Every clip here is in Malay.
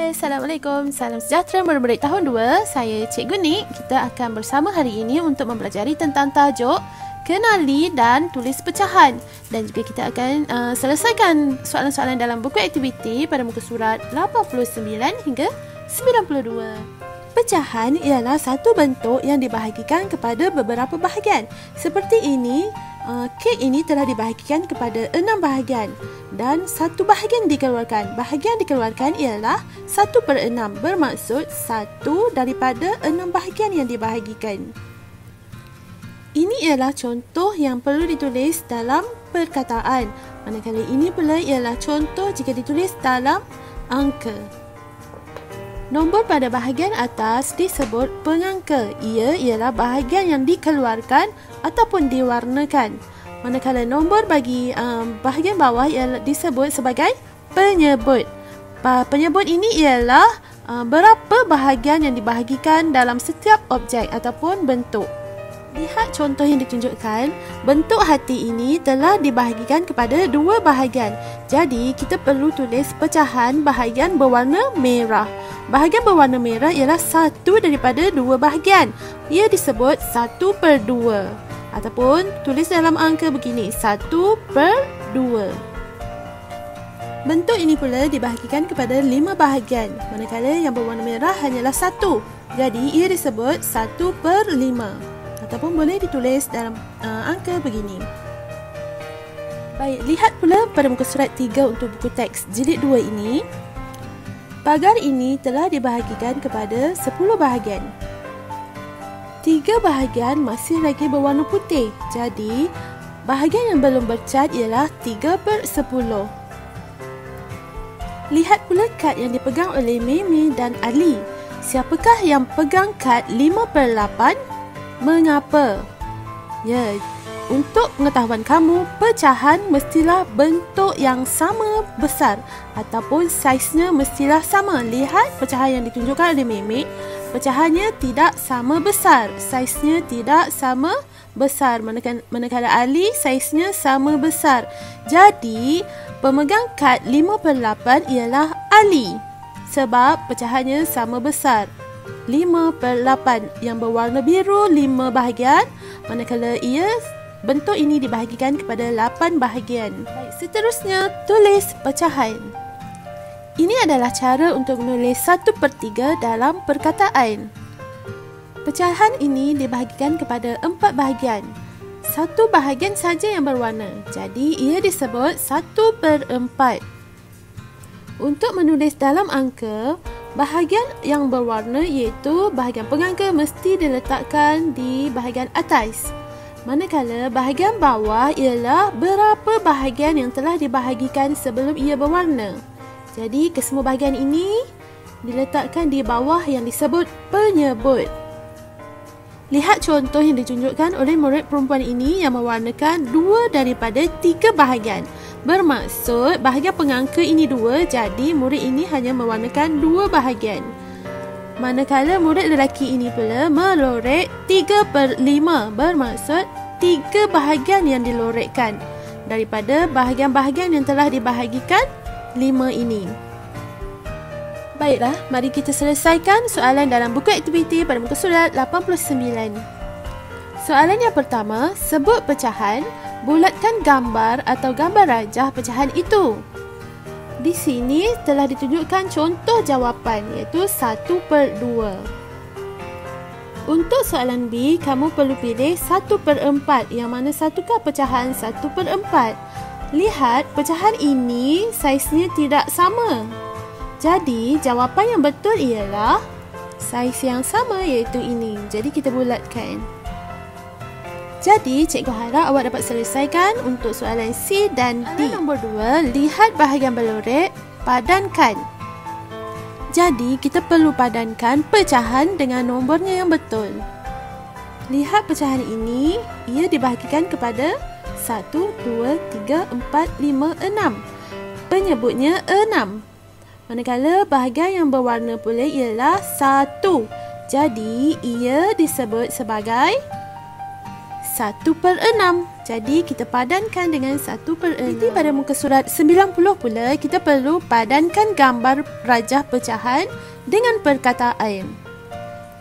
Hai, Assalamualaikum. Salam sejahtera murid-murid tahun 2. Saya Cikgu Nik. Kita akan bersama hari ini untuk mempelajari tentang tajuk kenali dan tulis pecahan. Dan juga kita akan selesaikan soalan-soalan dalam buku aktiviti pada muka surat 89 hingga 92. Pecahan ialah satu bentuk yang dibahagikan kepada beberapa bahagian. Seperti ini, kek ini telah dibahagikan kepada 6 bahagian dan satu bahagian dikeluarkan. Bahagian dikeluarkan ialah 1/6, bermaksud 1 daripada 6 bahagian yang dibahagikan. Ini ialah contoh yang perlu ditulis dalam perkataan. Manakala ini pula ialah contoh jika ditulis dalam angka. Nombor pada bahagian atas disebut pengangka. Ia ialah bahagian yang dikeluarkan ataupun diwarnakan. Manakala nombor bagi bahagian bawah ialah disebut sebagai penyebut. Penyebut ini ialah berapa bahagian yang dibahagikan dalam setiap objek ataupun bentuk. Lihat contoh yang ditunjukkan. Bentuk hati ini telah dibahagikan kepada 2 bahagian. Jadi, kita perlu tulis pecahan bahagian berwarna merah. Bahagian berwarna merah ialah 1 daripada 2 bahagian. Ia disebut 1/2. Ataupun tulis dalam angka begini, 1/2. Bentuk ini pula dibahagikan kepada 5 bahagian. Manakala yang berwarna merah hanyalah 1. Jadi, ia disebut 1/5. Ataupun boleh ditulis dalam angka begini. Baik, lihat pula pada muka surat 3 untuk buku teks jilid 2 ini. Pagar ini telah dibahagikan kepada 10 bahagian. 3 bahagian masih lagi berwarna putih. Jadi, bahagian yang belum bercat ialah 3/10. Lihat pula kad yang dipegang oleh Mimi dan Ali. Siapakah yang pegang kad 5/8? Mengapa? Ya, untuk pengetahuan kamu, pecahan mestilah bentuk yang sama besar ataupun saiznya mestilah sama. Lihat pecahan yang ditunjukkan oleh Mimi, pecahannya tidak sama besar, saiznya tidak sama besar. Manakala Ali saiznya sama besar. Jadi, pemegang kad 5/8 ialah Ali sebab pecahannya sama besar. 5/8 yang berwarna biru 5 bahagian, manakala bentuk ini dibahagikan kepada 8 bahagian. Baik, seterusnya tulis pecahan. Ini adalah cara untuk menulis 1/3 dalam perkataan. Pecahan ini dibahagikan kepada 4 bahagian. 1 bahagian saja yang berwarna. Jadi ia disebut 1/4. Untuk menulis dalam angka, bahagian yang berwarna iaitu bahagian pengangka mesti diletakkan di bahagian atas. Manakala bahagian bawah ialah berapa bahagian yang telah dibahagikan sebelum ia berwarna. Jadi kesemua bahagian ini diletakkan di bawah yang disebut penyebut. Lihat contoh yang ditunjukkan oleh murid perempuan ini yang mewarnakan 2 daripada 3 bahagian. Bermaksud bahagian pengangka ini 2, jadi murid ini hanya mewarnakan 2 bahagian. Manakala murid lelaki ini pula melorek 3/5, bermaksud 3 bahagian yang dilorekkan daripada bahagian-bahagian yang telah dibahagikan 5 ini. Baiklah, mari kita selesaikan soalan dalam buku aktiviti pada muka surat 89. Soalan yang pertama, sebut pecahan. Bulatkan gambar atau gambar rajah pecahan itu. Di sini telah ditunjukkan contoh jawapan iaitu 1/2. Untuk soalan B, kamu perlu pilih 1/4 yang mana satukah pecahan 1/4. Lihat, pecahan ini saiznya tidak sama. Jadi, jawapan yang betul ialah saiz yang sama iaitu ini. Jadi, kita bulatkan. Jadi, cikgu harap awak dapat selesaikan untuk soalan C dan D. Soalan nombor 2, lihat bahagian berlorek, padankan. Jadi, kita perlu padankan pecahan dengan nombornya yang betul. Lihat pecahan ini, ia dibahagikan kepada 1, 2, 3, 4, 5, 6. Penyebutnya 6. Manakala bahagian yang berwarna pula ialah 1. Jadi, ia disebut sebagai 1/6. Jadi kita padankan dengan 1/6. Pada muka surat 90 pula, kita perlu padankan gambar rajah pecahan dengan perkataan.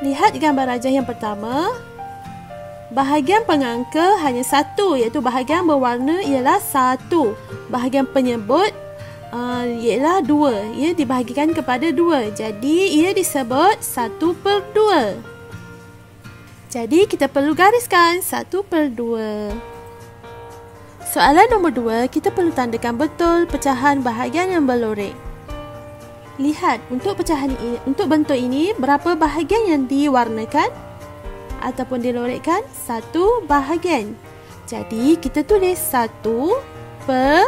Lihat gambar rajah yang pertama. Bahagian pengangka hanya satu, iaitu bahagian berwarna ialah 1. Bahagian penyebut ialah 2. Ia dibahagikan kepada 2. Jadi ia disebut 1/2. Jadi kita perlu gariskan 1/2. Soalan nombor 2, kita perlu tandakan betul pecahan bahagian yang berlorek. Lihat, untuk pecahan ini, untuk bentuk ini, berapa bahagian yang diwarnakan ataupun dilorekkan? 1 bahagian. Jadi, kita tulis 1 per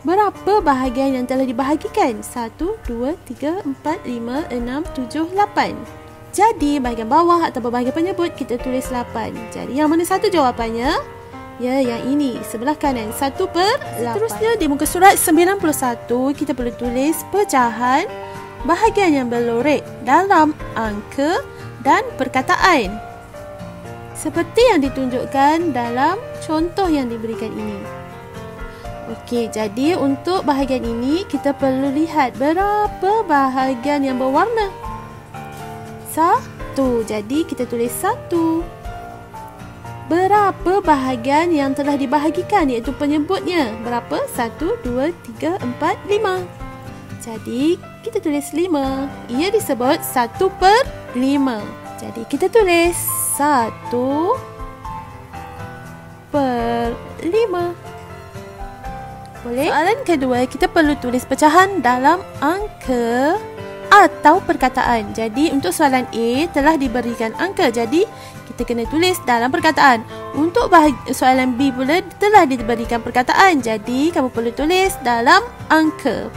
berapa bahagian yang telah dibahagikan? 1, 2, 3, 4, 5, 6, 7, 8. Jadi, bahagian bawah ataupun bahagian penyebut, kita tulis 8. Jadi, yang mana satu jawapannya? Ya, yang ini, sebelah kanan, 1/8. Seterusnya, di muka surat 91, kita perlu tulis pecahan bahagian yang berlorek dalam angka dan perkataan. Seperti yang ditunjukkan dalam contoh yang diberikan ini. Okey, jadi untuk bahagian ini, kita perlu lihat berapa bahagian yang berwarna. 1. Jadi, kita tulis 1. Berapa bahagian yang telah dibahagikan, iaitu penyebutnya? Berapa? 1, 2, 3, 4, 5. Jadi, kita tulis 5. Ia disebut 1/5. Jadi, kita tulis 1/5. Boleh? Soalan kedua, kita perlu tulis pecahan dalam angka atau perkataan. Jadi, untuk soalan A telah diberikan angka. Jadi, kita kena tulis dalam perkataan. Untuk soalan B pula telah diberikan perkataan. Jadi, kamu perlu tulis dalam angka.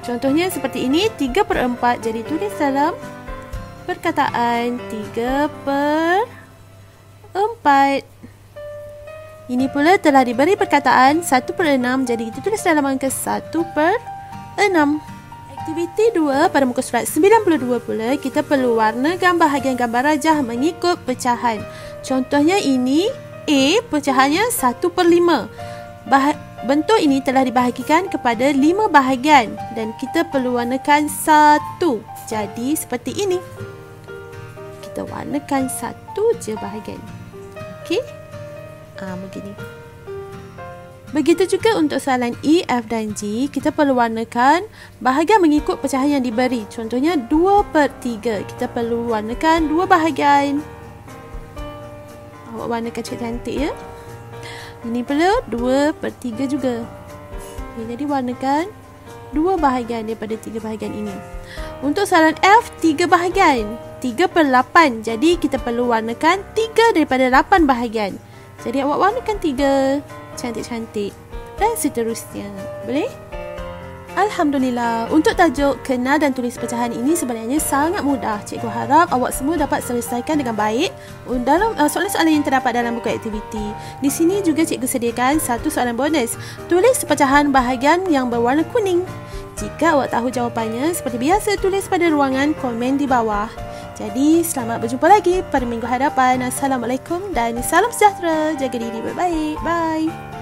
Contohnya seperti ini, 3/4. Jadi, tulis dalam perkataan 3/4. Ini pula telah diberi perkataan 1/6. Jadi, kita tulis dalam angka 1/6. Aktiviti 2 pada muka surat 92 pula, kita perlu warnakan bahagian gambar rajah mengikut pecahan. Contohnya ini, A pecahannya 1/5. Bentuk ini telah dibahagikan kepada 5 bahagian dan kita perlu warnakan 1. Jadi seperti ini. Kita warnakan 1 je bahagian. Okey? Begini. Begitu juga untuk soalan E, F dan G, kita perlu warnakan bahagian mengikut pecahan yang diberi. Contohnya 2/3. Kita perlu warnakan 2 bahagian. Awak warnakan cantik ya. Ini pula 2/3 juga. Jadi warnakan 2 bahagian daripada 3 bahagian ini. Untuk soalan F, 3 bahagian. 3/8. Jadi kita perlu warnakan 3 daripada 8 bahagian. Jadi awak warnakan 3 cantik-cantik dan seterusnya. Boleh? Alhamdulillah, untuk tajuk kenal dan tulis pecahan ini sebenarnya sangat mudah. Cikgu harap awak semua dapat selesaikan dengan baik dalam soalan-soalan yang terdapat dalam buku aktiviti. Di sini juga cikgu sediakan satu soalan bonus. Tulis pecahan bahagian yang berwarna kuning. Jika awak tahu jawapannya, seperti biasa tulis pada ruangan komen di bawah. Jadi, selamat berjumpa lagi pada minggu hadapan. Assalamualaikum dan salam sejahtera. Jaga diri baik-baik. Bye.